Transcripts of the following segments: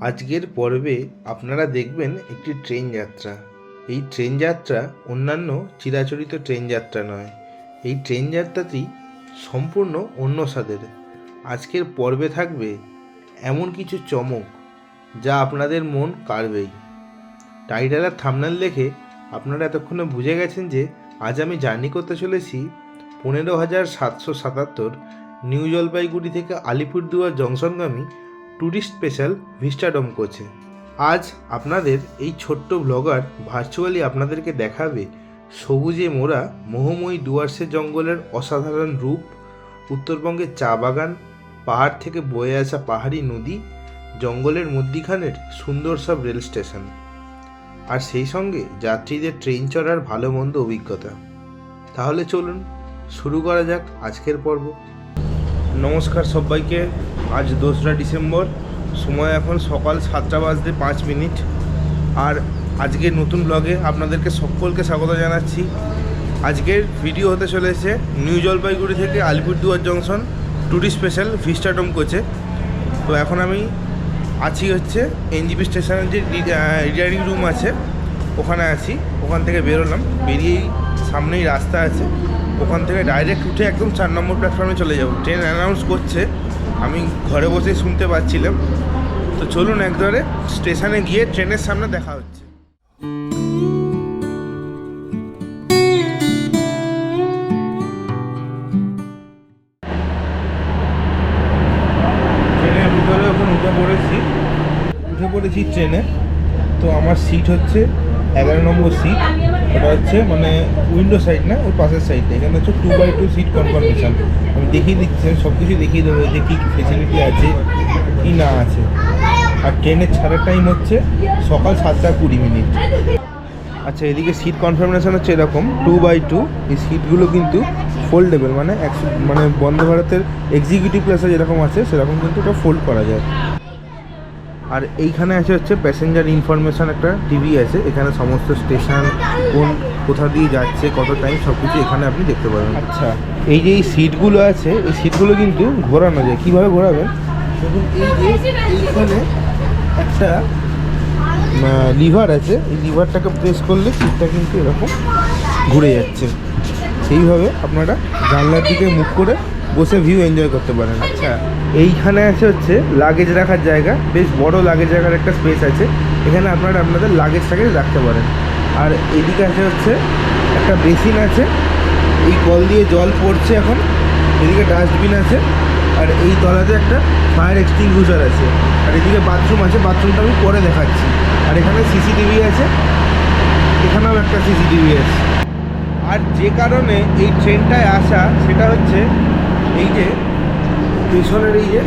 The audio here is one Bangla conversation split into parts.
আজকের পর্বে আপনারা দেখবেন একটি ট্রেন যাত্রা। এই ট্রেন যাত্রা অন্যান্য চিরাচরিত ট্রেন যাত্রা নয়। এই ট্রেন যাত্রাটি সম্পূর্ণ অন্য স্বাদের। আজকের পর্বে থাকবে এমন কিছু চমক যা আপনাদের মন কাড়বেই। টাইটেল আর থাম্বনেল দেখে আপনারা এতক্ষণে বুঝে গেছেন যে আজ আমি জার্নি করতে চলেছি 15,777 নিউ জলপাইগুড়ি থেকে আলিপুরদুয়ার জংশনগামী ট্যুরিস্ট স্পেশাল ভিস্টাডোম কোচে। আজ আপনাদের এই ছোট্ট ব্লগার ভার্চুয়ালি আপনাদেরকে দেখাবে সবুজে মোড়া মোহময়ী ডুয়ার্সের জঙ্গলের অসাধারণ রূপ, উত্তরবঙ্গের চা বাগান, পাহাড় থেকে বয়ে আসা পাহাড়ি নদী, জঙ্গলের মধ্যিখানের সুন্দর সব রেল স্টেশন, আর সেই সঙ্গে যাত্রীদের ট্রেন চড়ার ভালো মন্দ অভিজ্ঞতা। তাহলে চলুন শুরু করা যাক আজকের পর্ব। নমস্কার সবাইকে। আজ 2রা ডিসেম্বর, সময় এখন সকাল 7:05। আর আজকের নতুন ব্লগে আপনাদেরকে সকলকে স্বাগত জানাচ্ছি। আজকের ভিডিও হতে চলেছে নিউ জলপাইগুড়ি থেকে Alipurduar junction tourist special vistadome কোচে। তো এখন আমি আছি হচ্ছে এনজিপি স্টেশনের যে রিডারিং রুম আছে ওখানে আছি। ওখান থেকে বেরোলাম, বেরিয়েই সামনেই রাস্তা আছে, ওখান থেকে ডাইরেক্ট উঠে একদম 4 নম্বর প্ল্যাটফর্মে চলে যাব। ট্রেন অ্যানাউন্স করছে, আমি ঘরে বসেই শুনতে পাচ্ছিলাম। তো চলুন একবারে স্টেশনে গিয়ে ট্রেনের সামনে দেখা হচ্ছে। ট্রেনের ভিতরে এখন উঠে পড়েছি ট্রেনে। তো আমার সিট হচ্ছে 11 নম্বর সিট। ওটা হচ্ছে মানে উইন্ডো সাইড না, ওই পাশের সাইডে। এখানে হচ্ছে 2x2 সিট কনফার্মেশন। আমি দেখিয়ে দিচ্ছি, সব কিছু দেখিয়ে দেবো যে কী ফেসিলিটি আছে কি না আছে। আর ট্রেনের ছাড়ার টাইম হচ্ছে সকাল 7:20। আচ্ছা, এদিকে সিট কনফার্মেশন হচ্ছে এরকম 2x2। এই সিটগুলো কিন্তু ফোল্ডেবল, মানে বন্দে ভারতের এক্সিকিউটিভ ক্লাসে যেরকম আছে সেরকম কিন্তু এটা ফোল্ড করা যায়। আর এইখানে আছে হচ্ছে প্যাসেঞ্জার ইনফরমেশান, একটা টিভি আছে। এখানে সমস্ত স্টেশন কোথা দিয়ে যাচ্ছে, কত টাইম, সব কিছু এখানে আপনি দেখতে পাবেন। আচ্ছা, এই যে এই সিটগুলো আছে, এই সিটগুলো কিন্তু ঘোরানো যায়। কীভাবে ঘোরাবেন দেখুন, এই যে এইখানে একটা লিভার আছে, এই লিভারটাকে প্রেস করলে সিটটা কিন্তু এরকম ঘুরে যাচ্ছে। সেইভাবে আপনারা জানলার দিকে মুখ করে বসে ভিউ এনজয় করতে পারেন। আচ্ছা, এইখানে আছে হচ্ছে লাগেজ রাখার জায়গা, বেশ বড় লাগেজ রাখার একটা স্পেস আছে। এখানে আপনারা আপনাদের লাগেজটাকে রাখতে পারেন। আর এইদিকে আছে হচ্ছে একটা বেসিন আছে, এই কল দিয়ে জল পড়ছে এখন। এদিকে ডাস্টবিন আছে, আর এই তলাতে একটা ফায়ার এক্সটিংগুইশার আছে। আর এদিকে বাথরুম আছে, বাথরুমটা আমি পরে দেখাচ্ছি। আর এখানে সিসিটিভি আছে, এখানেও একটা সিসিটিভি আছে। আর যে কারণে এই ট্রেনটায় আসা সেটা হচ্ছে এই যে পেছনের এই যে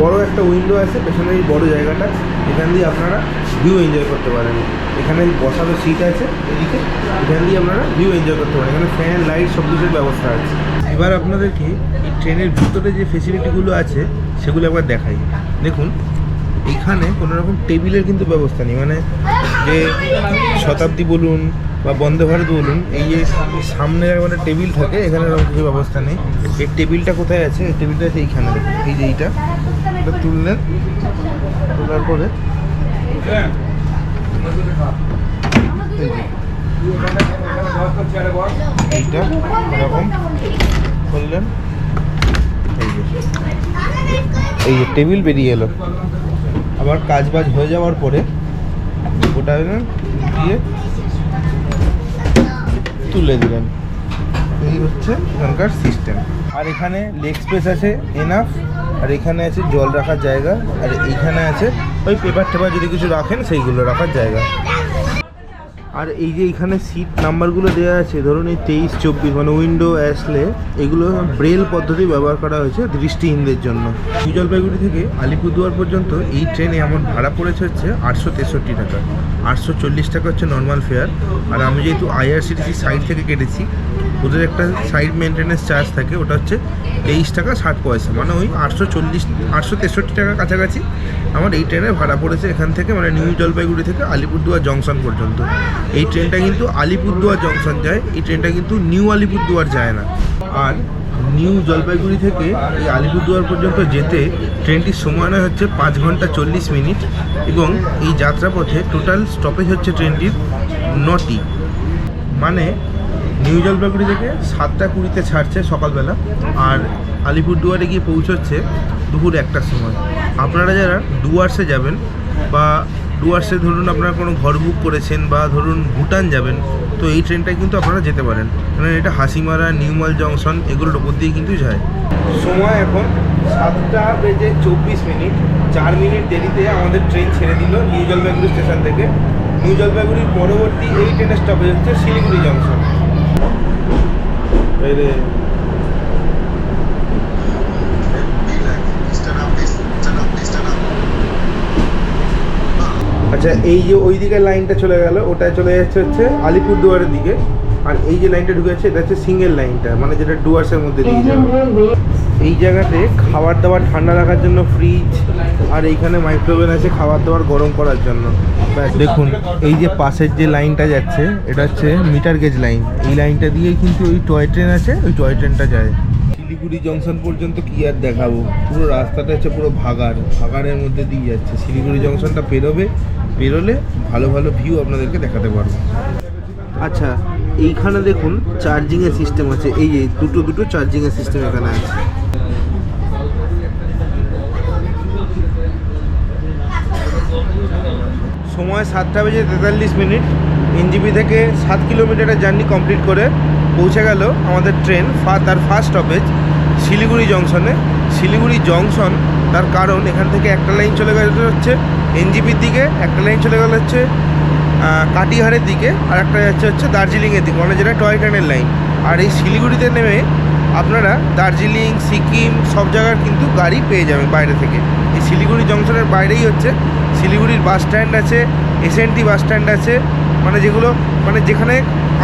বড় একটা উইন্ডো আছে, পেছনের এই বড় জায়গাটা, এখান দিয়ে আপনারা ভিউ এনজয় করতে পারেন। এখানে বসানো সিট আছে এদিকে, এখান দিয়ে আপনারা ভিউ এনজয় করতে পারেন। এখানে ফ্যান, লাইট সব কিছুর ব্যবস্থা আছে। এবার আপনাদেরকে এই ট্রেনের ভিতরে যে ফেসিলিটিগুলো আছে সেগুলো একবার দেখাই। দেখুন, এখানে কোনো রকম টেবিলের কিন্তু ব্যবস্থা নেই। মানে যে শতাব্দী বলুন বা বন্দে ভারত বলুন, এই যে সামনে একবারে টেবিল থাকে, এখানে এরকম কিছু ব্যবস্থা নেই। এই টেবিলটা কোথায় আছে? এই টেবিলটা আছে এইখানে। এই যে এইটা তুললেন, তোলার পরে এইটা এরকম করলেন, এই যে টেবিল বেরিয়ে এলো। আবার কাজ বাজ হয়ে যাওয়ার পরে ওটা দিয়ে তুলে দিলেন। এই হচ্ছে এখানকার সিস্টেম। আর এখানে লেগ স্পেস আছে এনাফ। আর এখানে আছে জল রাখার জায়গা। আর এইখানে আছে ওই পেপার টেপার যদি কিছু রাখেন সেইগুলো রাখার জায়গা। আর এই যে এইখানে সিট নাম্বারগুলো দেওয়া আছে, ধরুন এই 23-24, মানে উইন্ডো আসলে এগুলো ব্রেল পদ্ধতি ব্যবহার করা হয়েছে দৃষ্টিহীনদের জন্য। নিউ জলপাইগুড়ি থেকে আলিপুরদুয়ার পর্যন্ত এই ট্রেনে আমার ভাড়া পড়েছে হচ্ছে 863 টাকা। 840 টাকা হচ্ছে নর্মাল ফেয়ার। আর আমি যেহেতু IRCTC সাইড থেকে কেটেছি, ওদের একটা সাইড মেনটেন্যান্স চার্জ থাকে, ওটা হচ্ছে 23 টাকা 60 পয়সা, মানে ওই 863 টাকার কাছাকাছি আমার এই ট্রেনে ভাড়া পড়েছে এখান থেকে, মানে নিউ জলপাইগুড়ি থেকে আলিপুরদুয়ার জংশন পর্যন্ত। এই ট্রেনটা কিন্তু আলিপুরদুয়ার জংশন যায়, এই ট্রেনটা কিন্তু নিউ আলিপুরদুয়ার যায় না। আর নিউ জলপাইগুড়ি থেকে এই আলিপুরদুয়ার পর্যন্ত যেতে ট্রেনটির সময় নেয় হচ্ছে 5 ঘন্টা 40 মিনিট এবং এই যাত্রাপথে টোটাল স্টপেজ হচ্ছে ট্রেনটির 9টি। মানে নিউ জলপাইগুড়ি থেকে 7টা 20-তে ছাড়ছে সকালবেলা, আর আলিপুরদুয়ারে গিয়ে পৌঁছচ্ছে দুপুর 1টার সময়। আপনারা যারা ডুয়ার্সে যাবেন বা ডুয়ার্সে ধরুন আপনারা কোনো ঘর বুক করেছেন বা ধরুন ভুটান যাবেন, তো এই ট্রেনটায় কিন্তু আপনারা যেতে পারেন, কারণ এটা হাসিমারা, নিউমাল জংশন এগুলোর ওপর দিয়ে কিন্তু যায়। সময় এখন 7:24, 4 মিনিট দেরিতে আমাদের ট্রেন ছেড়ে দিল নিউ জলপাইগুড়ি স্টেশন থেকে। নিউ জলপাইগুড়ির পরবর্তী এই ট্রেনের স্টপেজ হচ্ছে শিলিগুড়ি জংশন। আচ্ছা, এই যে ওই দিকের লাইনটা চলে গেল, ওটা চলে যাচ্ছে হচ্ছে আলিপুরদুয়ারের দিকে, আর এই যে লাইনটা ঢুকে যাচ্ছে এটা হচ্ছে সিঙ্গেল লাইনটা, মানে যেটা ডুয়ার্সের মধ্যে দিয়ে যাবে। এই জায়গাতে খাবার দাবার ঠান্ডা রাখার জন্য ফ্রিজ, আর এইখানে মাইক্রোওভেন আছে খাবার দাবার গরম করার জন্য। দেখুন এই যে পাশের যে লাইনটা যাচ্ছে এটা হচ্ছে মিটার গেজ লাইন, এই লাইনটা দিয়েই কিন্তু ওই টয় ট্রেন আছে, ওই টয় ট্রেনটা যায়। শিলিগুড়ি জংশন পর্যন্ত কি আর দেখাবো, পুরো রাস্তাটা হচ্ছে পুরো ভাগাড়ের মধ্যে দিয়ে যাচ্ছে। শিলিগুড়ি জংশনটা পেরোলে ভালো ভালো ভিউ আপনাদেরকে দেখাতে পারবো। আচ্ছা, এইখানে দেখুন চার্জিংয়ের সিস্টেম আছে, এই যে দুটো চার্জিংয়ের সিস্টেম এখানে আছে। সময় 7:43। এনজিপি থেকে 7 কিলোমিটারের জার্নি কমপ্লিট করে পৌঁছে গেল আমাদের ট্রেন তার ফার্স্ট স্টপেজ শিলিগুড়ি জংশনে। শিলিগুড়ি জংশন তার কারণ এখান থেকে একটা লাইন চলে গেল হচ্ছে এনজিপির দিকে, একটা লাইন চলে গেল হচ্ছে কাটিহারের দিকে, আর একটা যাচ্ছে হচ্ছে দার্জিলিংয়ের দিকে, মানে যেটা টয় ট্রেনের লাইন। আর এই শিলিগুড়িতে নেমে আপনারা দার্জিলিং, সিকিম সব জায়গার কিন্তু গাড়ি পেয়ে যাবেন বাইরে থেকে। এই শিলিগুড়ি জংশনের বাইরেই হচ্ছে শিলিগুড়ির বাস স্ট্যান্ড আছে, এসএনটি বাস স্ট্যান্ড আছে, মানে যেগুলো মানে যেখানে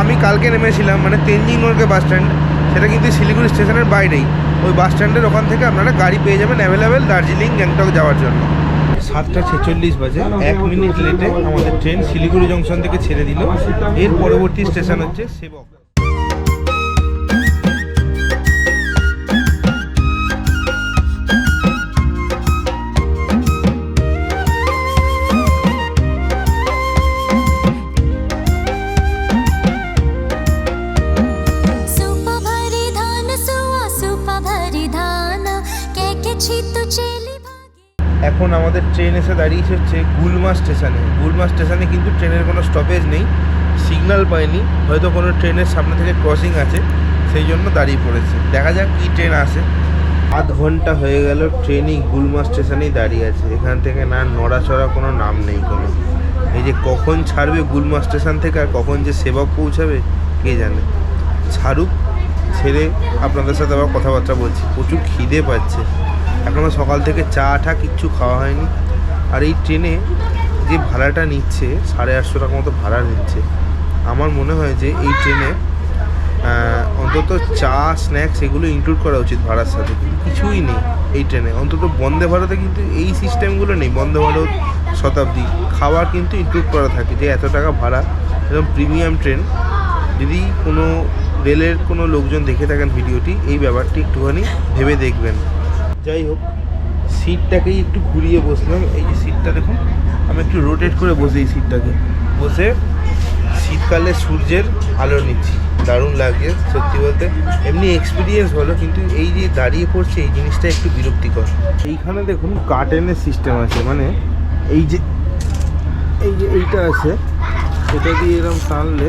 আমি কালকে নেমেছিলাম, মানে তেনজিং নর্গে বাস স্ট্যান্ড, সেটা কিন্তু শিলিগুড়ি স্টেশনের বাইরেই। ওই বাস স্ট্যান্ডের ওখান থেকে আপনারা গাড়ি পেয়ে যাবেন অ্যাভেলেবেল দার্জিলিং, গ্যাংটক যাওয়ার জন্য। 7:46 বাজে, 1 মিনিট লেটে আমাদের ট্রেন শিলিগুড়ি জংশন থেকে ছেড়ে দিল। এর পরবর্তী স্টেশন হচ্ছে সেবক। এখন আমাদের ট্রেন এসে দাঁড়িয়েছে হচ্ছে গুলমা স্টেশনে। গুলমা স্টেশনে কিন্তু ট্রেনের কোনো স্টপেজ নেই, সিগন্যাল পাইনি, হয়তো কোনো ট্রেনের সামনে থেকে ক্রসিং আছে, সেই জন্য দাঁড়িয়ে পড়েছে। দেখা যাক কী ট্রেন আসে। 8 ঘন্টা হয়ে গেল ট্রেনই গুলমা স্টেশনেই দাঁড়িয়ে আছে, এখান থেকে না নড়াচড়া কোনো নাম নেই কোনো। এই যে কখন ছাড়বে গুলমা স্টেশন থেকে আর কখন যে সেবক পৌঁছাবে কে জানে। ছাড়ুক, ছেড়ে আপনাদের সাথে আবার কথাবার্তা বলছি। প্রচুর খিদে পাচ্ছে, এখনও সকাল থেকে চা কিচ্ছু খাওয়া হয়নি। আর এই ট্রেনে যে ভাড়াটা নিচ্ছে 850 টাকা মতো ভাড়া নিচ্ছে। আমার মনে হয় যে এই ট্রেনে অন্তত চা, স্ন্যাক্স এগুলো ইনক্লুড করা উচিত ভাড়ার সাথে, কিন্তু কিছুই নেই এই ট্রেনে। অন্তত বন্দে ভারতে কিন্তু এই সিস্টেমগুলো নেই। বন্দে ভারত, শতাব্দী খাবার কিন্তু ইনক্লুড করা থাকে, যে এত টাকা ভাড়া, একদম প্রিমিয়াম ট্রেন। যদি কোনো রেলের কোনো লোকজন দেখে থাকেন ভিডিওটি, এই ব্যাপারটি একটুখানি ভেবে দেখবেন। যাই হোক, সিটটাকেই একটু ঘুরিয়ে বসলাম। এই যে সিটটা দেখুন, আমি একটু রোটেট করে বসে এই সিটটাকে বসে শীতকালে সূর্যের আলো নিচ্ছি, দারুণ লাগে সত্যি বলতে। এমনি এক্সপিরিয়েন্স হলো, কিন্তু এই যে দাঁড়িয়ে পড়ছে এই জিনিসটা একটু বিরক্তিকর। এইখানে দেখুন কার্টেনের সিস্টেম আছে, মানে এই যে এইটা আছে, এটা দিয়ে এরকম টানলে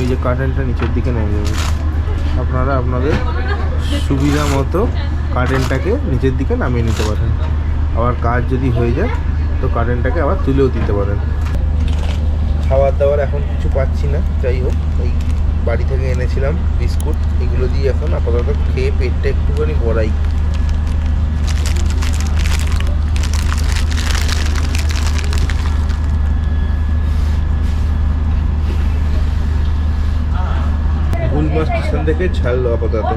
এই যে কার্টেনটা নিচের দিকে নেমে যাবে। আপনারা আপনাদের সুবিধা মতো কার্টেনটাকে নিচের দিকে নামিয়ে নিতে পারেন। আবার কাজ যদি হয়ে যায় তো কার্টেনটাকে আবার তুলেও দিতে পারেন। খাবার দাবার এখন কিছু পাচ্ছি না, যাই হোক ওই বাড়ি থেকে এনেছিলাম বিস্কুট, এগুলো দিয়ে এখন আপাতত খেয়ে পেটটা একটুখানি ভরাই। গুলমা স্টেশন থেকে ছাড়লো আপাতত।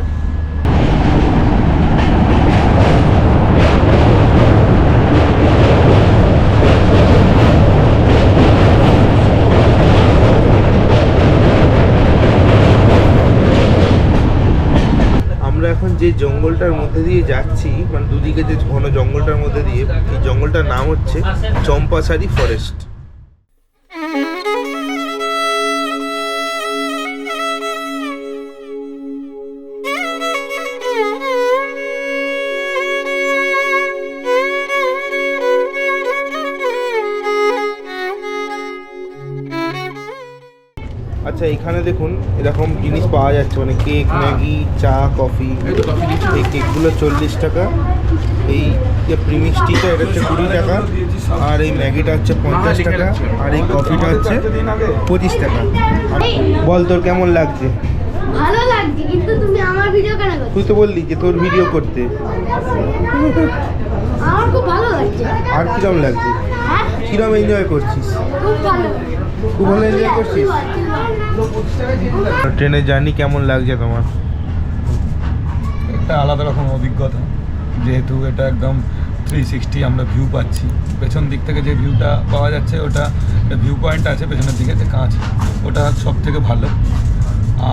আমরা যে জঙ্গলটার মধ্যে দিয়ে যাচ্ছি, মানে দুদিকে যে ঘন জঙ্গলটার মধ্যে দিয়ে, এই জঙ্গলটার নাম হচ্ছে চম্পাসারি ফরেস্ট। আচ্ছা, এখানে দেখুন এরকম জিনিস পাওয়া যাচ্ছে, মানে কেক, ম্যাগি, চা, কফি। এই কেকগুলো 40 টাকা, এই যে প্রিমিক্সটিটা এটা হচ্ছে 20 টাকা, আর এই ম্যাগিটা হচ্ছে 50 টাকা, আর এই কফিটা হচ্ছে 25 টাকা। বল তোর কেমন লাগছে? ভালো লাগছে, কিন্তু তুমি আমার ভিডিও কেন করছো? তুই তো বললি যে তোর ভিডিও করতে। আমার খুব ভালো লাগছে। আর কিরম লাগছে? হ্যাঁ, কিরম এনজয় করছিস? খুব ভালো। খুব ভালো এনজয় করছিস? ট্রেনের জার্নি কেমন লাগছে তোমার? একটা আলাদা রকম অভিজ্ঞতা, যেহেতু এটা একদম 360 আমরা ভিউ পাচ্ছি। পেছন দিক থেকে যে ভিউটা পাওয়া যাচ্ছে, ওটা ভিউ পয়েন্ট আছে পেছনের দিকে যে কাঁচ, ওটা সব থেকে ভালো।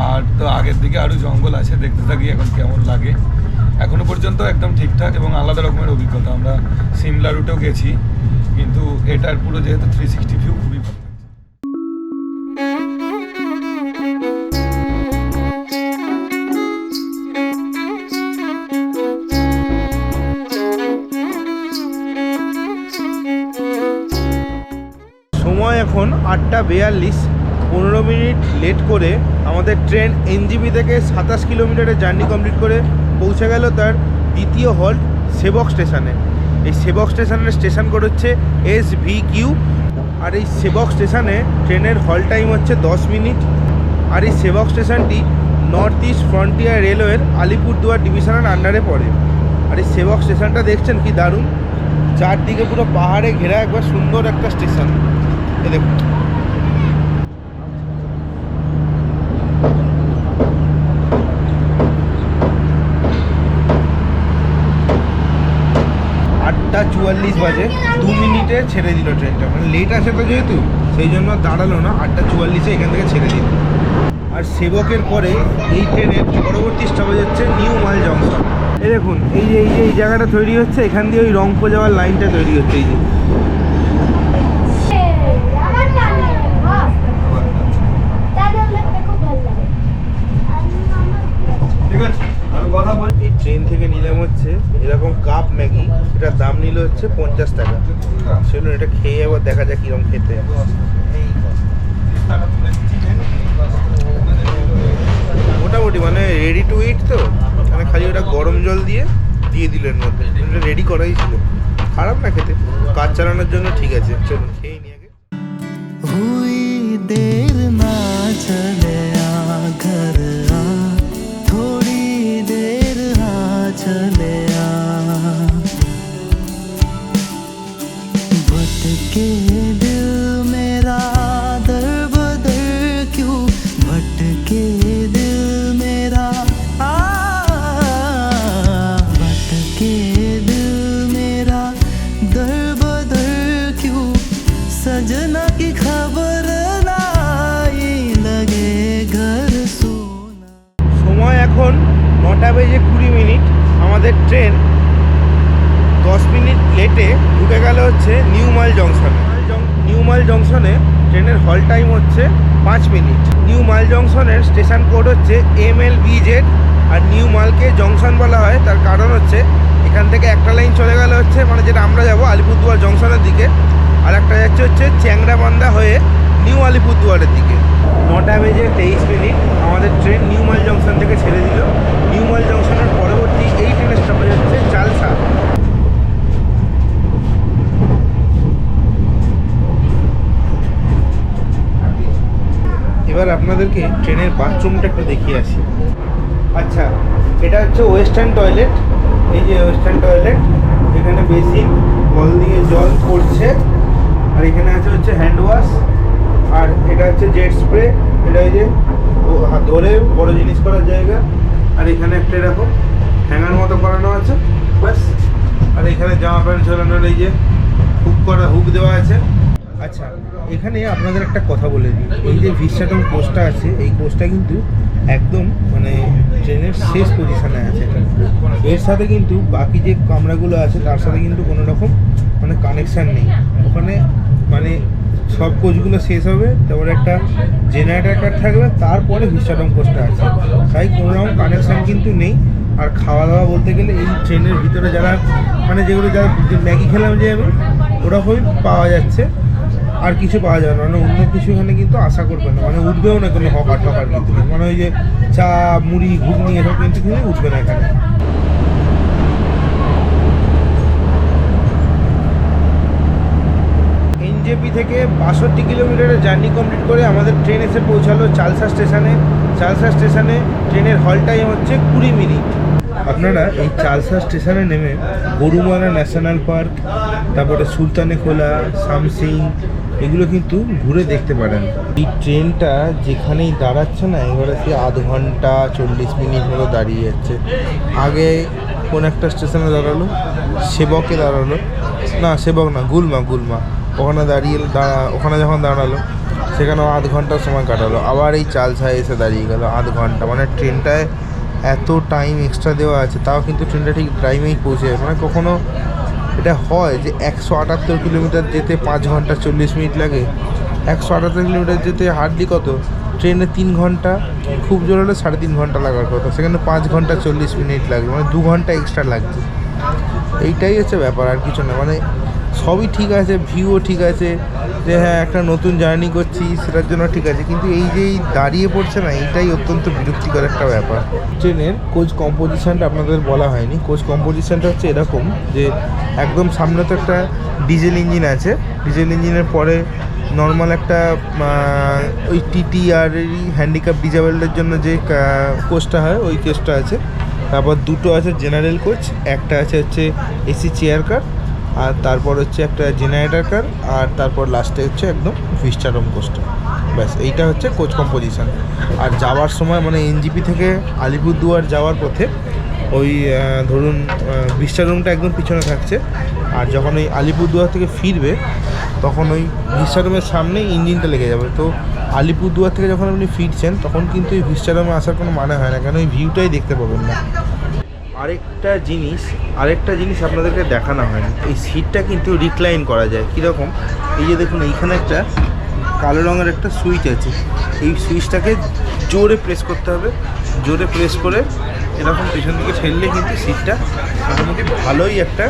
আর তো আগের দিকে আরও জঙ্গল আছে, দেখতে থাকি এখন কেমন লাগে। এখনও পর্যন্ত একদম ঠিকঠাক এবং আলাদা রকমের অভিজ্ঞতা। আমরা সিমলা রুটেও গেছি, কিন্তু এটার পুরো যেহেতু 360 ভিউ খুবই ভালো। সময় এখন 8:42, 15 মিনিট লেট করে আমাদের ট্রেন এনজিপি থেকে 27 কিলোমিটারের জার্নি কমপ্লিট করে পৌঁছে গেল তার দ্বিতীয় হল্ট সেবক স্টেশনে। এই সেবক স্টেশনের স্টেশন কোড হচ্ছে SVQ, আর এই সেবক স্টেশনে ট্রেনের হল্ট টাইম হচ্ছে 10 মিনিট। আর এই সেবক স্টেশনটি নর্থ ইস্ট ফ্রন্টিয়ার রেলওয়ের আলিপুরদুয়ার ডিভিশনের আন্ডারে পড়ে। আর এই সেবক স্টেশনটা দেখছেন কি দারুণ, চারদিকে পুরো পাহাড়ে ঘেরা একবার সুন্দর একটা স্টেশন। এ দেখুন, আটটা 44 বাজে, 2 মিনিটে ছেড়ে দিল ট্রেনটা। মানে লেট আছে তো যেহেতু, সেই জন্য দাঁড়ালো না, 8:44 এখান থেকে ছেড়ে দিল। আর সেবকের পরে এই ট্রেনের পরবর্তী স্টপেজ হচ্ছে নিউ মাল জংশন। এই দেখুন, এই জায়গাটা তৈরি হচ্ছে, এখান দিয়ে ওই রংপুর যাওয়ার লাইনটা তৈরি হচ্ছে। এই যে আমার জানে, বাহ, তাহলে লাগতে খুব ভালো লাগে। ঠিক আছে, আমি কথা বলি। এই ট্রেন থেকে নিলাম হচ্ছে এরকম কাপ ম্যাগি, এটার দাম নিল হচ্ছে 50 টাকা। সেজন্য এটা খেয়ে আবার দেখা যাক কিরকম খেতে। মোটামুটি মানে রেডি টু ইট, তো মানে খালি ওটা গরম জল দিয়ে দিল এর মধ্যে, এটা রেডি করাই ছিল। খারাপ না খেতে, কাজ চালানোর জন্য ঠিক আছে। চলুন খেয়ে নিয়ে আগে। हुई देर ना चले आ घर आ, थोड़ी देर आ चले आ, भटके दिल मेरा दर बदर क्यों, भटके दिल मेरा भटके दिल मेरा दर बदर क्यों, सजना की खबर लाई लगे घर सोना। সময় এখন 9:20। আমাদের ট্রেন 10 মিনিট লেটে ঢুকে গেল হচ্ছে নিউ মাল জংশনে। নিউ মাল জংশনে ট্রেনের হল টাইম হচ্ছে 5 মিনিট। নিউ মাল জংশনের স্টেশন কোড হচ্ছে MLBZ। আর নিউ মালকে জংশন বলা হয় তার কারণ হচ্ছে এখান থেকে একটা লাইন চলে গেল হচ্ছে, মানে যেটা আমরা যাবো আলিপুরদুয়ার জংশনের দিকে, আর একটা যাচ্ছে হচ্ছে চ্যাংড়াবান্ধা হয়ে নিউ আলিপুরদুয়ারের দিকে। 9:23 আমাদের ট্রেন নিউ মাল জংশন থেকে ছেড়ে দিল। নিউ মাল জংশনের পরবর্তী এই ট্রেনের স্টপেজ হচ্ছে চালসা। এবার আপনাদেরকে ট্রেনের বাথরুমটা একটু দেখিয়ে আসি। আচ্ছা, এটা হচ্ছে ওয়েস্টার্ন টয়লেট। এই যে ওয়েস্টার্ন টয়লেট, এখানে বেসিন, কল দিয়ে জল পড়ছে, আর এখানে আছে হচ্ছে হ্যান্ড ওয়াশ, আর এটা হচ্ছে জেট স্প্রে। এটা এই যে হাত ধরে বড় জিনিস করার জায়গা, আর এখানে একটা এরকম হ্যাঙ্গার মতো করানো আছে ব্যাস। আর এখানে জামা প্যান্ট ঝোলানোর এই যে হুক দেওয়া আছে। আচ্ছা, এখানে আপনাদের একটা কথা বলে দিই, এই যে ভিস্টাডম কোর্সটা আছে, এই কোর্সটা কিন্তু একদম মানে ট্রেনের শেষ পজিশনে আছে এটা। এর সাথে কিন্তু বাকি যে কামরাগুলো আছে তার সাথে কিন্তু কোনো রকম মানে কানেকশান নেই। ওখানে মানে সব কোচগুলো শেষ হবে, তারপরে একটা জেনারেটার কার থাকবে, তারপরে ভিস্টাডোম কোচটা আছে, তাই কোনো রকম কানেকশান কিন্তু নেই। আর খাওয়া দাওয়া বলতে গেলে এই ট্রেনের ভিতরে যারা মানে যেগুলো যারা ম্যাগি খেলাম যে আমি, ওরকমই পাওয়া যাচ্ছে, আর কিছু পাওয়া যাবে না। মানে অন্য কিছু এখানে কিন্তু আশা করবে না, মানে উঠবেও না কোনো হকার টকার কিন্তু, মানে ওই যে চা মুড়ি ঘুগনি এসব কিন্তু উঠবে না এখানে। এনজেপি থেকে 62 কিলোমিটারের জার্নি কমপ্লিট করে আমাদের ট্রেন এসে পৌঁছালো চালসা স্টেশনে। চালসা স্টেশনে ট্রেনের হল টাইম হচ্ছে 20 মিনিট। আপনারা এই চালসা স্টেশনে নেমে গরুমারা ন্যাশনাল পার্ক, তারপরে সুলতানে খোলা, সামসিং, এগুলো কিন্তু ঘুরে দেখতে পারেন। এই ট্রেনটা যেখানেই দাঁড়াচ্ছে না, এবারে সে আধ ঘন্টা 40 মিনিট মতো দাঁড়িয়ে যাচ্ছে। আগে কোন একটা স্টেশনে দাঁড়ালো, সেবকে দাঁড়ালো, না সেবক না, গুলমা, ওখানে যখন দাঁড়ালো সেখানেও আধ ঘন্টার সময় কাটালো, আবার এই চালসায় এসে দাঁড়িয়ে গেল আধ ঘন্টা। মানে ট্রেনটায় এত টাইম এক্সট্রা দেওয়া আছে, তাও কিন্তু ট্রেনটা ঠিক টাইমেই পৌঁছে যায়। মানে কখনো এটা হয় যে 178 কিলোমিটার যেতে 5 ঘন্টা 40 মিনিট লাগে। 178 কিলোমিটার যেতে হার্ডলি কত, ট্রেনে 3 ঘন্টা, খুব জোর হলে 3.5 ঘন্টা লাগার কথা, সেখানে 5 ঘন্টা 40 মিনিট লাগে, মানে 2 ঘন্টা এক্সট্রা লাগছে। এইটাই হচ্ছে ব্যাপার, আর কিছু না। মানে সবই ঠিক আছে, ভিউও ঠিক আছে, যে হ্যাঁ একটা নতুন জার্নি করছি সেটার জন্য ঠিক আছে, কিন্তু এই যে দাঁড়িয়ে পড়ছে না, এইটাই অত্যন্ত বিরক্তিকর একটা ব্যাপার। ট্রেনের কোচ কম্পোজিশনটা আপনাদের বলা হয়নি। কোচ কম্পোজিশনটা হচ্ছে এরকম যে একদম সামনে তো একটা ডিজেল ইঞ্জিন আছে, ডিজেল ইঞ্জিনের পরে নর্মাল একটা ওই টিটি আর হ্যান্ডিক্যাপ ডিজেবলদের জন্য যে কোচটা হয় ওই কোচটা আছে। তারপর দুটো আছে জেনারেল কোচ, একটা আছে হচ্ছে এসি চেয়ার কার, আর তারপর হচ্ছে একটা জেনারেটর কার, আর তারপর লাস্টে হচ্ছে একদম ভিস্টাডোম কোচটা। ব্যাস এইটা হচ্ছে কোচ কম্পোজিশন। আর যাওয়ার সময় মানে এনজেপি থেকে আলিপুরদুয়ার যাওয়ার পথে ওই ধরুন ভিস্টাডোমটা একদম পিছনে থাকছে, আর যখন ওই আলিপুরদুয়ার থেকে ফিরবে তখন ওই ভিস্টাডোমের সামনে ইঞ্জিনটা লেগে যাবে। তো আলিপুরদুয়ার থেকে যখন আপনি ফিরছেন তখন কিন্তু এই ভিস্টাডোমে আসার কোনো মানে হয় না, কেন ওই ভিউটাই দেখতে পাবেন না। আরেকটা জিনিস আপনাদেরকে দেখানো হয়নি, এই সিটটা কিন্তু রিক্লাইন করা যায়। কীরকম, এই যে দেখুন এইখানে একটা কালো রঙের একটা সুইচ আছে, এই সুইচটাকে জোরে প্রেস করতে হবে, জোরে প্রেস করে এরকম পেছন দিকে ঠেললে কিন্তু সিটটা মোটামুটি ভালোই একটা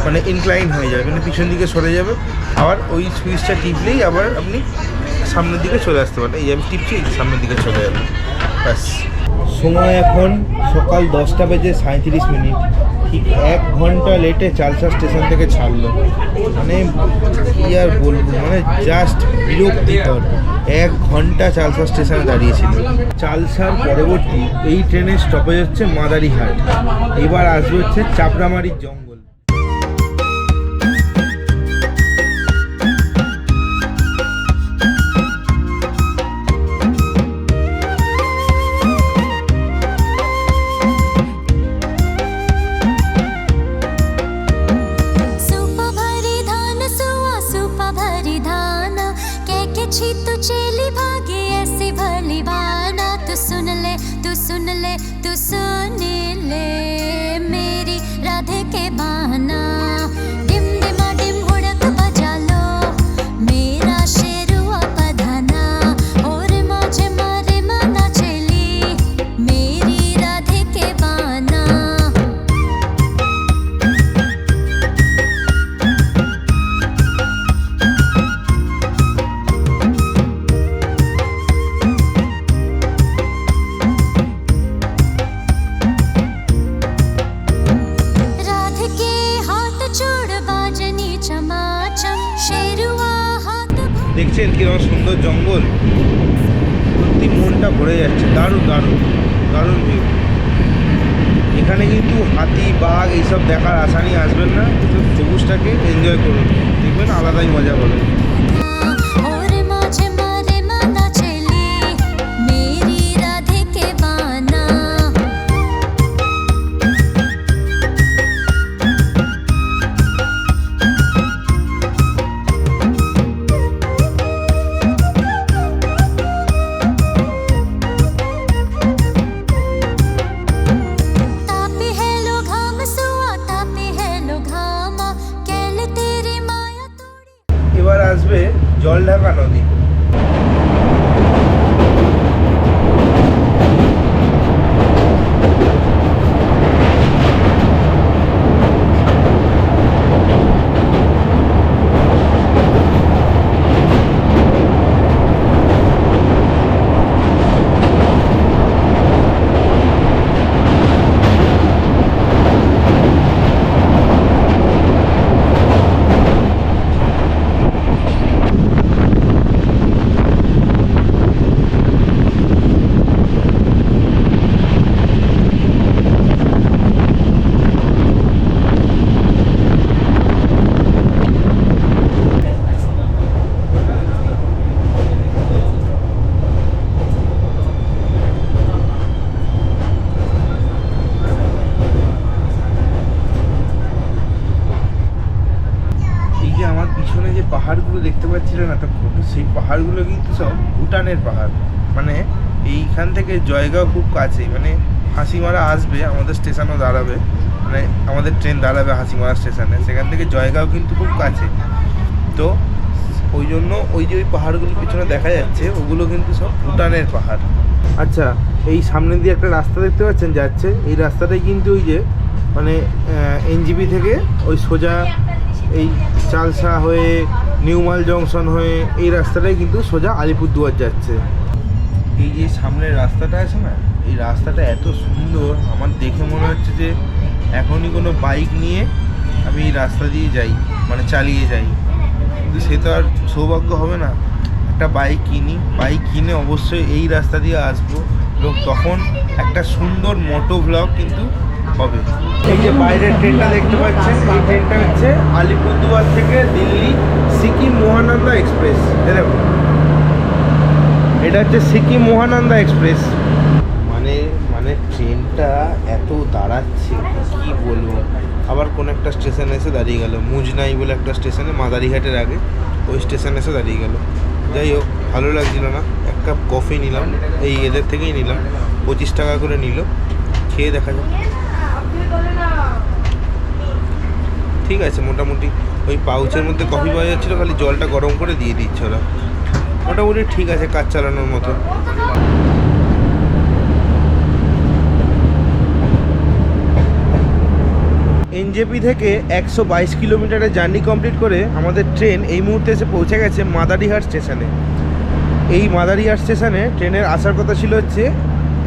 মানে ইনক্লাইন হয়ে যাবে, মানে পিছন দিকে সরে যাবে। আবার ওই সুইচটা টিপলেই আবার আপনি সামনের দিকে চলে আসতে পারেন। এই আমি টিপছি, সামনের দিকে চলে যাবে, ব্যাস। সময় এখন সকাল 10টা বেজে 37 মিনিট, ঠিক 1 ঘন্টা লেটে চালসা স্টেশন থেকে ছাড়লো। মানে কি আর বলবো, মানে জাস্ট বিরক্তিকর। 1 ঘন্টা চালসা স্টেশনে দাঁড়িয়েছিল। চালসার পরবর্তী এই ট্রেনের স্টপেজ হচ্ছে মাদারিহাট, এবার আসবে হচ্ছে চাপড়ামারির জঙ্গল। तू चली भागे ऐसी भली बाना, तू सुन ले मेरी राधे के बहाना। डिम डिमा डिम हुड़क बजा लो मेरा शेरुआ पधाना, और माझे मारे मना चली मेरी राधे के बहाना। দেখছেন কিরকম সুন্দর জঙ্গল, সত্যি মনটা ভরে যাচ্ছে। দারুণ দারুণ দারুণ ভিউ। এখানে কিন্তু হাতি বাঘ এইসব দেখার আশা নিয়ে আসবেন না, সবুজটাকে এনজয় করুন, দেখবেন আলাদাই মজা পাবেন। জলঢাকা নদী। পাহাড়গুলো দেখতে পাচ্ছিলেন এতক্ষণ, সেই পাহাড়গুলো কিন্তু সব ভুটানের পাহাড়। মানে এইখান থেকে জয়গাঁও খুব কাছে, মানে হাসিমারা আসবে, আমাদের স্টেশনও দাঁড়াবে, মানে আমাদের ট্রেন দাঁড়াবে হাসিমারা স্টেশনে, সেখান থেকে জয়গাঁও কিন্তু খুব কাছে। তো ওই জন্য ওই যে ওই পাহাড়গুলোর পিছনে দেখা যাচ্ছে ওগুলো কিন্তু সব ভুটানের পাহাড়। আচ্ছা, এই সামনে দিয়ে একটা রাস্তা দেখতে পাচ্ছেন যাচ্ছে, এই রাস্তাটাই কিন্তু ওই যে মানে এনজিপি থেকে ওই সোজা এই চালসা হয়ে নিউমাল জংশন হয়ে এই রাস্তাটাই কিন্তু সোজা আলিপুরদুয়ার যাচ্ছে। এই যে সামনের রাস্তাটা আছে না, এই রাস্তাটা এত সুন্দর, আমার দেখে মনে হচ্ছে যে এখনই কোনো বাইক নিয়ে আমি এই রাস্তা দিয়ে যাই, মানে চালিয়ে যাই, কিন্তু সে তো আর সৌভাগ্য হবে না। একটা বাইক কিনে অবশ্যই এই রাস্তা দিয়ে আসবো এবং তখন একটা সুন্দর মোটো ব্লগ কিন্তু হবে। এই যে বাইরের ট্রেনটা দেখতে পাচ্ছেন, এই ট্রেনটা হচ্ছে আলিপুরদুয়ার থেকে দিল্লি সিকিম মহানন্দা এক্সপ্রেস। দেখুন, এটা হচ্ছে সিকিম মহানন্দা এক্সপ্রেস। মানে ট্রেনটা এত দাঁড়াচ্ছে কি বলবো। আবার কোন একটা স্টেশনে এসে দাঁড়িয়ে গেল, মুজনাই বলে একটা স্টেশনে, মাদারিঘাটের আগে ওই স্টেশনে এসে দাঁড়িয়ে গেল। যাই হোক, ভালো লাগছিল না। এক কাপ কফি নিলাম, এই এদের থেকেই নিলাম, 25 টাকা করে নিল, খেয়ে দেখা যাক। ঠিক আছে, মোটামুটি ওই পাউচের মধ্যে কফি পাওয়া যাচ্ছিলো, খালি জলটা গরম করে দিয়ে দিচ্ছে ওরা। মোটামুটি ঠিক আছে, কাজ চালানোর মতো। এনজেপি থেকে 122 কিলোমিটারের জার্নি কমপ্লিট করে আমাদের ট্রেন এই মুহূর্তে এসে পৌঁছে গেছে মাদারিহাট স্টেশনে। এই মাদারিহাট স্টেশনে ট্রেনের আসার কথা ছিল হচ্ছে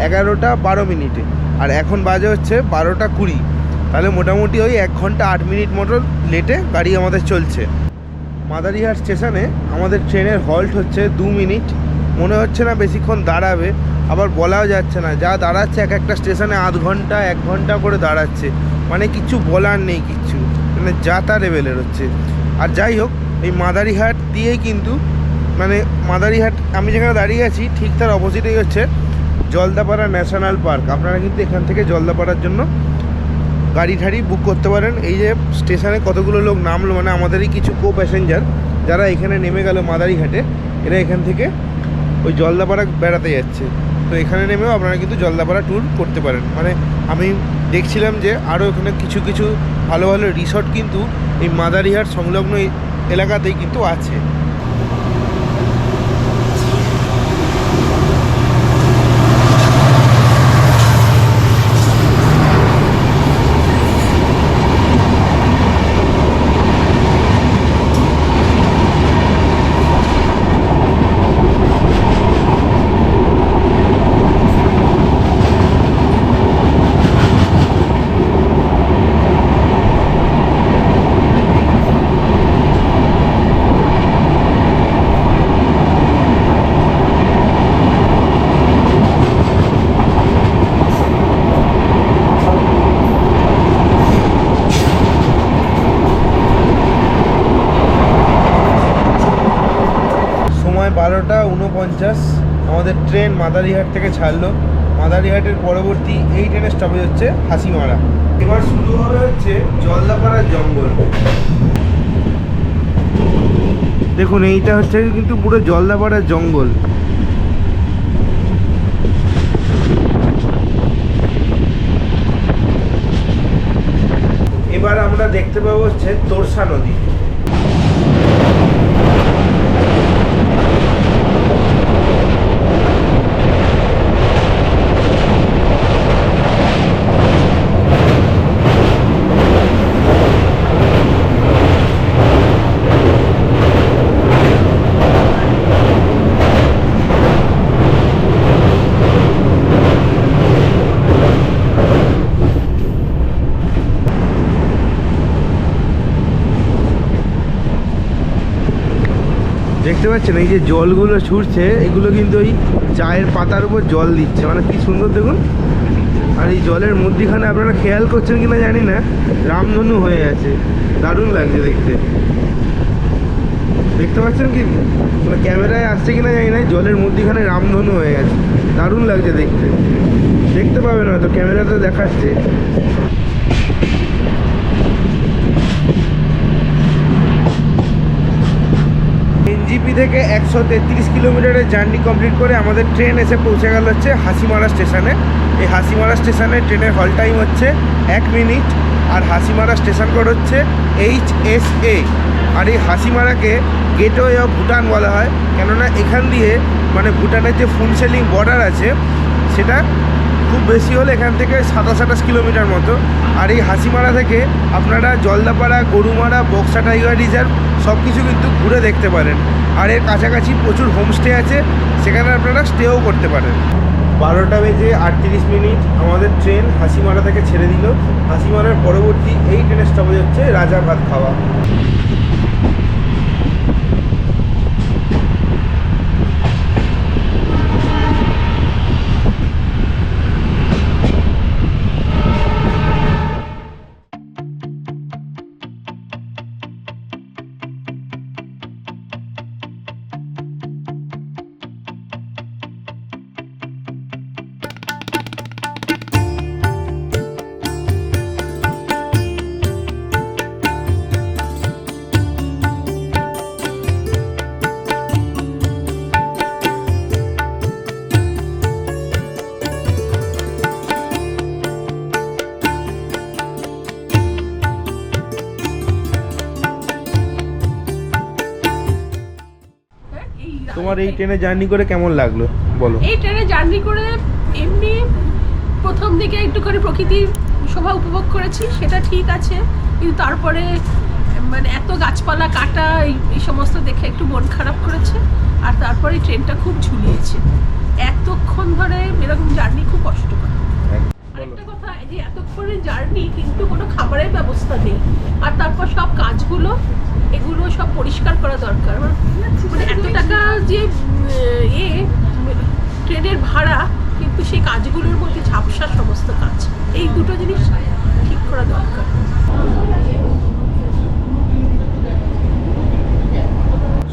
11টা 12 মিনিটে, আর এখন বাজে হচ্ছে 12টা 20। তাহলে মোটামুটি ওই 1 ঘন্টা 8 মিনিট মতো লেটে গাড়ি আমাদের চলছে। মাদারিহাট স্টেশনে আমাদের ট্রেনের হল্ট হচ্ছে 2 মিনিট। মনে হচ্ছে না বেশিক্ষণ দাঁড়াবে, আবার বলাও যাচ্ছে না। যা দাঁড়াচ্ছে এক একটা স্টেশনে আধ ঘন্টা 1 ঘন্টা করে দাঁড়াচ্ছে, মানে কিছু বলার নেই, কিচ্ছু মানে যা তা লেভেলের হচ্ছে। আর যাই হোক, এই মাদারিহাট দিয়েই কিন্তু মানে মাদারিহাট আমি যেখানে দাঁড়িয়ে আছি ঠিক তার অপোজিটেই হচ্ছে জলদাপাড়া ন্যাশনাল পার্ক। আপনারা কিন্তু এখান থেকে জলদাপাড়ার জন্য গাড়ি ঠাড়ি বুক করতে পারেন। এই যে স্টেশনে কতগুলো লোক নামলো, মানে আমাদেরই কিছু কো প্যাসেঞ্জার যারা এখানে নেমে গেল মাদারিঘাটে, এরা এখান থেকে ওই জলদাপাড়া বেড়াতে যাচ্ছে। তো এখানে নেমেও আপনারা কিন্তু জলদাপাড়া ট্যুর করতে পারেন। মানে আমি দেখছিলাম যে আরও এখানে কিছু কিছু ভালো ভালো রিসর্ট কিন্তু এই মাদারিহাট সংলগ্ন এলাকাতেই কিন্তু আছে। সময় 12:49 আমাদের ট্রেন মাদারিহাট থেকে ছাড়লো। মাদারিহাটের পরবর্তী এই ট্রেনের স্টপেজ হচ্ছে হাসিমারা। এবার শুরু হবে হচ্ছে জলদাপাড়ার জঙ্গল। দেখুন, এইটা হচ্ছে কিন্তু পুরো জলদাপাড়ার জঙ্গল। এবার আমরা দেখতে পাবো হচ্ছে তোরসা নদী। দেখতে পাচ্ছেন এই যে জলগুলো ছুটছে, এগুলো কিন্তু ওই চায়ের পাতার উপর জল দিচ্ছে, মানে কি সুন্দর দেখুন। আর এই জলের মধ্যিখানে আপনারা খেয়াল করছেন কিনা জানি না, রামধনু হয়ে আছে, দারুণ লাগছে দেখতে। দেখতে পাচ্ছেন কি, মানে ক্যামেরায় আসছে কিনা জানি না, জলের মধ্যিখানে রামধনু হয়ে গেছে, দারুণ লাগছে দেখতে। দেখতে পাবেন হয়তো, ক্যামেরাতে দেখাচ্ছে। এনজিপি থেকে 133 কিলোমিটারের জার্নি কমপ্লিট করে আমাদের ট্রেন এসে পৌঁছে গেল হচ্ছে হাসিমারা স্টেশনে। এই হাসিমারা স্টেশনে ট্রেনের হল টাইম হচ্ছে 1 মিনিট, আর হাসিমারা স্টেশন কোড হচ্ছে HSA। আর এই হাসিমারাকে গেটওয়ে অফ ভুটান বলা হয়, কেননা এখান দিয়ে মানে ভুটানের যে ফুনসেলিং বর্ডার আছে সেটা খুব বেশি হলে এখান থেকে 27-28 কিলোমিটার মতো। আর এই হাসিমারা থেকে আপনারা জলদাপাড়া, গরুমারা, বক্সা টাইগার রিজার্ভ সব কিছু কিন্তু ঘুরে দেখতে পারেন। আর এর কাছাকাছি প্রচুর হোমস্টে আছে, সেখানে আপনারা স্টেও করতে পারেন। 12টা বেজে 38 মিনিট আমাদের ট্রেন হাসিমারা থেকে ছেড়ে দিল। হাসিমারার পরবর্তী এই ট্রেনের স্টপেজ হচ্ছে রাজা ভাত খাওয়া। তোমার এই ট্রেনে জার্নি করে কেমন লাগলো বলো? এই ট্রেনে জার্নি করে এমনি প্রথম দিকে একটুখানি প্রকৃতির শোভা উপভোগ করেছি, সেটা ঠিক আছে, কিন্তু তারপরে মানে এত গাছপালা কাটা এই সমস্ত দেখে একটু মন খারাপ করেছে। আর তারপরে ট্রেনটা খুব ঝুলিয়েছে, এতক্ষণ ধরে এরকম জার্নি খুব কষ্টকর। আরেকটা কথা, এই যে এতক্ষণের জার্নি কিন্তু কোনো খাবারের ব্যবস্থা নেই, আর তারপর সব কাজগুলো এগুলো সব পরিষ্কার করা দরকার। মানে এত টাকা যে ট্রেনের ভাড়া, কিন্তু সেই কাজগুলোর মধ্যে ঝাপসা সমস্ত কাজ, এই দুটো জিনিস ঠিক করা দরকার।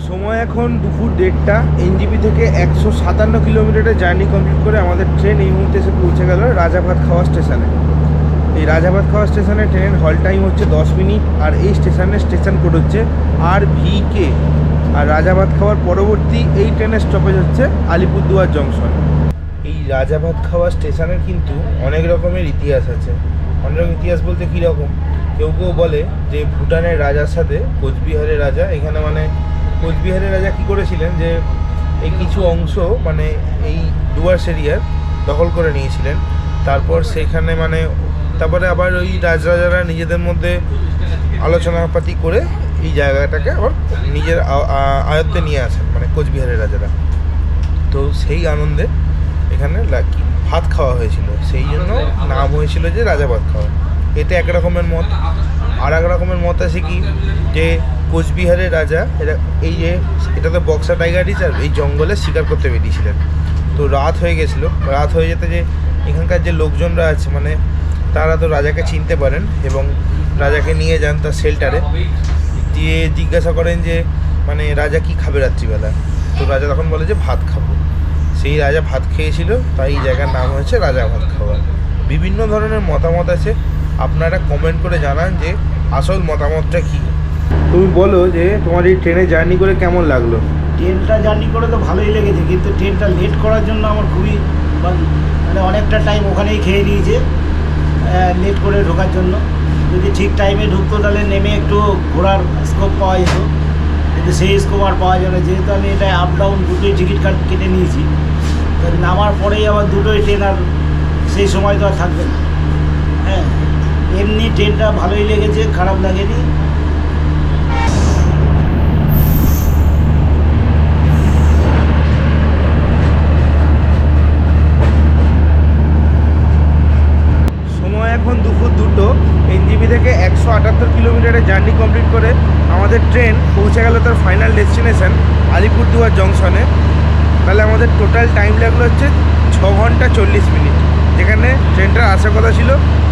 সময় এখন দুপুর 1:30। এনজিপি থেকে 157 কিলোমিটারের জার্নি কমপ্লিট করে আমাদের ট্রেন এই মুহূর্তে এসে পৌঁছে গেল রাজা ভাত খাওয়া স্টেশনে। এই রাজা ভাত খাওয়া স্টেশনে ট্রেনের হল টাইম হচ্ছে 10 মিনিট, আর এই স্টেশনের স্টেশন কোড হচ্ছে RVK। আর রাজা ভাত খাওয়ার পরবর্তী এই ট্রেনের স্টপেজ হচ্ছে আলিপুরদুয়ার জংশন। এই রাজা ভাত খাওয়া স্টেশনের কিন্তু অনেক রকমের ইতিহাস আছে। অনেক রকম ইতিহাস বলতে কীরকম, কেউ কেউ বলে যে ভুটানের রাজার সাথে কোচবিহারের রাজা, এখানে মানে কোচবিহারের রাজা কী করেছিলেন যে এই কিছু অংশ মানে এই ডুয়ার্স এরিয়ার দখল করে নিয়েছিলেন। তারপর সেখানে মানে তারপরে আবার ওই রাজরাজারা নিজেদের মধ্যে আলোচনাপাতি করে এই জায়গাটাকে আবার নিজের আয়ত্তে নিয়ে আসেন, মানে কোচবিহারের রাজারা। তো সেই আনন্দে এখানে ভাত খাওয়া হয়েছিল, সেই জন্য নাম হয়েছিল যে রাজা ভাত খাওয়া। এটা এক রকমের মত। আর এক রকমের মত আছে কি, যে কোচবিহারের রাজা এটা তো বক্সা টাইগার রিজার্ভ, এই জঙ্গলে শিকার করতে বেরিয়েছিলেন। তো রাত হয়ে গেছিলো, রাত হয়ে যেতে যে এখানকার যে লোকজনরা আছে মানে তারা তো রাজাকে চিনতে পারেন এবং রাজাকে নিয়ে যান তার শেল্টারে, দিয়ে জিজ্ঞাসা করেন যে মানে রাজা কি খাবে রাত্রিবেলা। তো রাজা তখন বলে যে ভাত খাবো। সেই রাজা ভাত খেয়েছিল, তাই এই জায়গার নাম হয়েছে রাজা ভাত খাওয়া। বিভিন্ন ধরনের মতামত আছে, আপনারা কমেন্ট করে জানান যে আসল মতামতটা কী। তুমি বলো যে তোমার এই ট্রেনে জার্নি করে কেমন লাগলো? ট্রেনটা জার্নি করে তো ভালোই লেগেছে, কিন্তু ট্রেনটা লেট করার জন্য আমার খুবই মানে অনেকটা টাইম ওখানেই খেয়ে নিয়েছে লেট করে ঢোকার জন্য। যদি ঠিক টাইমে ঢুকতো তাহলে নেমে একটু ঘোরার স্কোপ পাওয়া যেত, কিন্তু সেই স্কোপ আর পাওয়া যাবে না, যেহেতু আমি এটা আপ ডাউন দুটোই টিকিট কেটে নিয়েছি। নামার পরেই আবার দুটোই ট্রেন, আর সেই সময় তো আর থাকবে না। হ্যাঁ, এমনি ট্রেনটা ভালোই লেগেছে, খারাপ লাগেনি। এখন দুপুর 2টো। এনজিপি থেকে 178 কিলোমিটারের জার্নি কমপ্লিট করে আমাদের ট্রেন পৌঁছে গেল তার ফাইনাল ডেস্টিনেশন আলিপুরদুয়ার জংশনে। তাহলে আমাদের টোটাল টাইম লাগলো হচ্ছে 6 ঘন্টা 40 মিনিট, যেখানে ট্রেনটার আসার কথা ছিল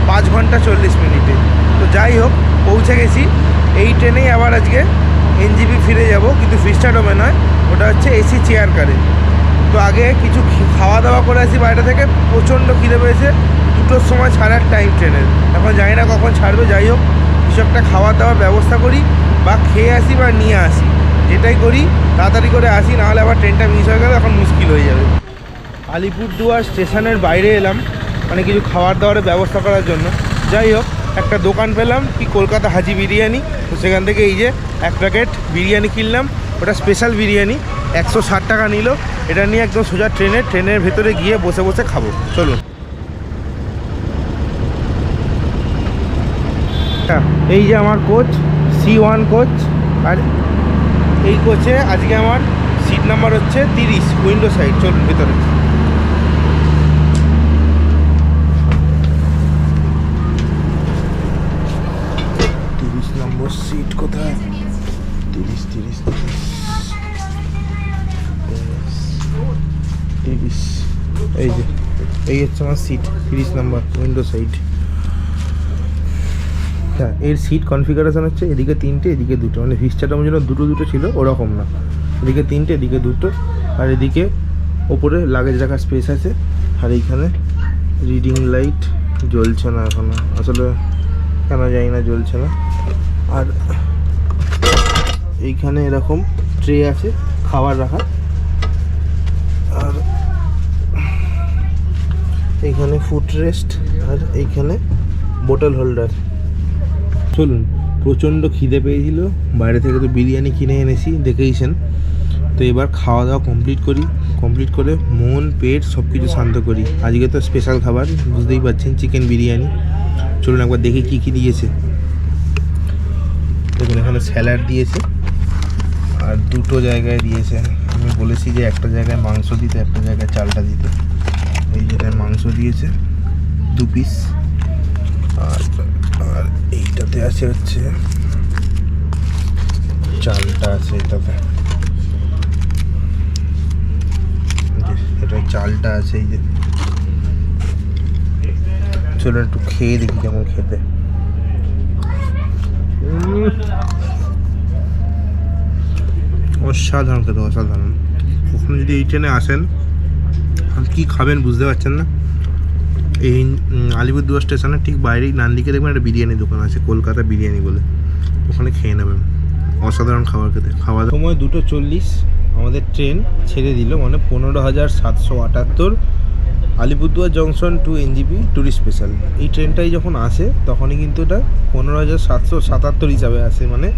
5 ঘন্টা 40 মিনিটে। তো যাই হোক, পৌঁছে গেছি। এই ট্রেনেই আবার আজকে এনজিপি ফিরে যাব, কিন্তু ফিস্টারডোমে নয়, ওটা হচ্ছে এসি চেয়ার কারে। তো আগে কিছু খাওয়া দাওয়া করে আসি বাইরে থেকে, প্রচণ্ড খিদে পেয়েছে। 2টোর সময় ছাড়ার টাইম ট্রেনের, এখন জানি না কখন ছাড়বে। যাই হোক, কিছু একটা খাওয়া দাওয়ার ব্যবস্থা করি, বা খেয়ে আসি বা নিয়ে আসি, যেটাই করি তাড়াতাড়ি করে আসি, নাহলে আবার ট্রেনটা মিস হয়ে গেলে এখন মুশকিল হয়ে যাবে। আলিপুরদুয়ার স্টেশনের বাইরে এলাম, মানে কিছু খাবার দাবারের ব্যবস্থা করার জন্য। যাই হোক, একটা দোকান পেলাম কি কলকাতা হাজি বিরিয়ানি। তো সেখান থেকে এই যে 1 প্যাকেট বিরিয়ানি কিনলাম, ওটা স্পেশাল বিরিয়ানি, 160 টাকা নিল। এটা নিয়ে একদম সোজা ট্রেনের ভেতরে গিয়ে বসে বসে খাবো। চলুন। এই যে আমার কোচ, C1 কোচ, আর এই কোচে আজকে আমার সিট নাম্বার হচ্ছে 30, উইন্ডো সাইড। চলুন ভিতরে। 30 নম্বর সিট কোথায়? 30 এই যে, এই হচ্ছে আমার সিট 30 নম্বর উইন্ডো সাইড। এর সিট কনফিগারেশন হচ্ছে এদিকে 3টে, এদিকে 2টো, মানে ভিস্টারটার জন্য দুটো ছিল, ওরকম না। এদিকে 3টে, এদিকে 2টো, আর এদিকে ওপরে লাগেজ রাখার স্পেস আছে। আর এইখানে রিডিং লাইট জ্বলছে না এখনো, আসলে কেন জানি না জ্বলছে না। আর এইখানে এরকম ট্রে আছে খাবার রাখার, আর এইখানে ফুড রেস্ট, আর এইখানে বোতল হোল্ডার। চলুন, প্রচণ্ড খিদে পেয়েছিল, বাইরে থেকে তো বিরিয়ানি কিনে এনেছি দেখেইছেন। তো এবার খাওয়া দাওয়া কমপ্লিট করে মন পেট সব কিছু শান্ত করি। আজকে তো স্পেশাল খাবার, বুঝতেই পারছেন, চিকেন বিরিয়ানি। চলুন একবার দেখি কী কী দিয়েছে। দেখুন, এখানে স্যালাড দিয়েছে, আর 2টো জায়গায় দিয়েছে। আমি বলেছি যে একটা জায়গায় মাংস দিতে, একটা জায়গায় চালটা দিতে। এই জায়গায় মাংস দিয়েছে 2 পিস, আর এইটাতে আছে হচ্ছে চালটা আছে, এটাতে এটা চালটা আছে। এই যে, চলো একটু খেয়ে দেখি কেমন খেতে। অসাধারণ খেতে, অসাধারণ। ওখানে যদি এই ট্রেনে আসেন, কি খাবেন বুঝতে পারছেন না। এই আলিপুরদুয়ার স্টেশনের ঠিক বাইরেই ডান দিকে দেখবেন একটা বিরিয়ানি দোকান আছে, কলকাতা বিরিয়ানি বলে, ওখানে খেয়ে নেবেন। অসাধারণ খাবার খেতে। খাওয়া দাওয়া সময় 2:40 আমাদের ট্রেন ছেড়ে দিল, মানে 15,778 Alipurduar junction to NJP tourist special. এই ট্রেনটাই যখন আসে তখনই কিন্তু এটা 15,777 হিসাবে আসে, মানে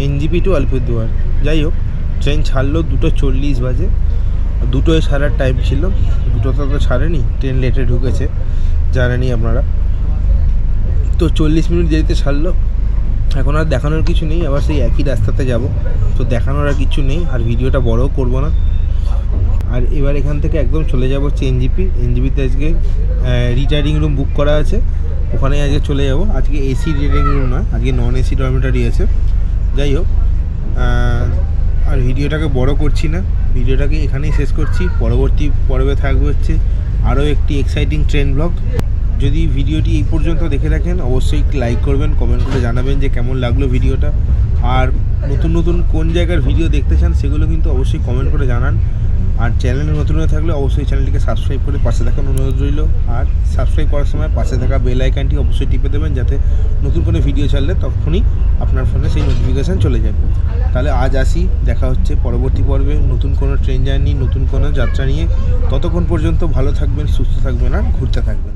এনজিপি টু আলিপুরদুয়ার। যাই হোক, ট্রেন ছাড়লো 2:40 বাজে, 2টোয় ছাড়ার টাইম ছিল, 2টোতে তো ছাড়েনি, ট্রেন লেটে ঢুকেছে, জানেনই আপনারা। তো 40 মিনিট দেরিতে ছাড়লো। এখন আর দেখানোর কিছু নেই, আবার সেই একই রাস্তাতে যাব, তো দেখানোর আর কিছু নেই, আর ভিডিওটা বড়ও করব না। আর এবার এখান থেকে একদম চলে যাব হচ্ছে এনজিপিতে। আজকে রিটায়ারিং রুম বুক করা আছে, ওখানে আজকে চলে যাব। আজকে এসি রিটায়ারিং রুম না, আজকে নন এসি ডরমিটরি আছে। যাই হোক, আর ভিডিওটাকে বড় করছি না, ভিডিওটাকে এখানেই শেষ করছি। পরবর্তী পর্বে থাকবে হচ্ছে আরও একটি এক্সাইটিং ট্রেন ব্লগ। যদি ভিডিওটি এই পর্যন্ত দেখে থাকেন, অবশ্যই লাইক করবেন, কমেন্ট করে জানাবেন যে কেমন লাগলো ভিডিওটা। আর নতুন কোন জায়গার ভিডিও দেখতে চান সেগুলো কিন্তু অবশ্যই কমেন্ট করে জানান। আর চ্যানেলে নতুন হয়ে থাকলে অবশ্যই চ্যানেলটিকে সাবস্ক্রাইব করে পাশে থাকার অনুরোধ রইল। আর সাবস্ক্রাইব করার সময় পাশে থাকা বেল আইকনটি অবশ্যই টিপে দেবেন, যাতে নতুন কোনো ভিডিও ছাড়লে তখনই আপনার ফোনে সেই নোটিফিকেশান চলে যাবে। তাহলে আজ আসি, দেখা হচ্ছে পরবর্তী পর্বে নতুন কোনো ট্রেন জার্নি, নতুন কোনো যাত্রা নিয়ে। ততক্ষণ পর্যন্ত ভালো থাকবেন, সুস্থ থাকবেন, আর ঘুরতে থাকবেন।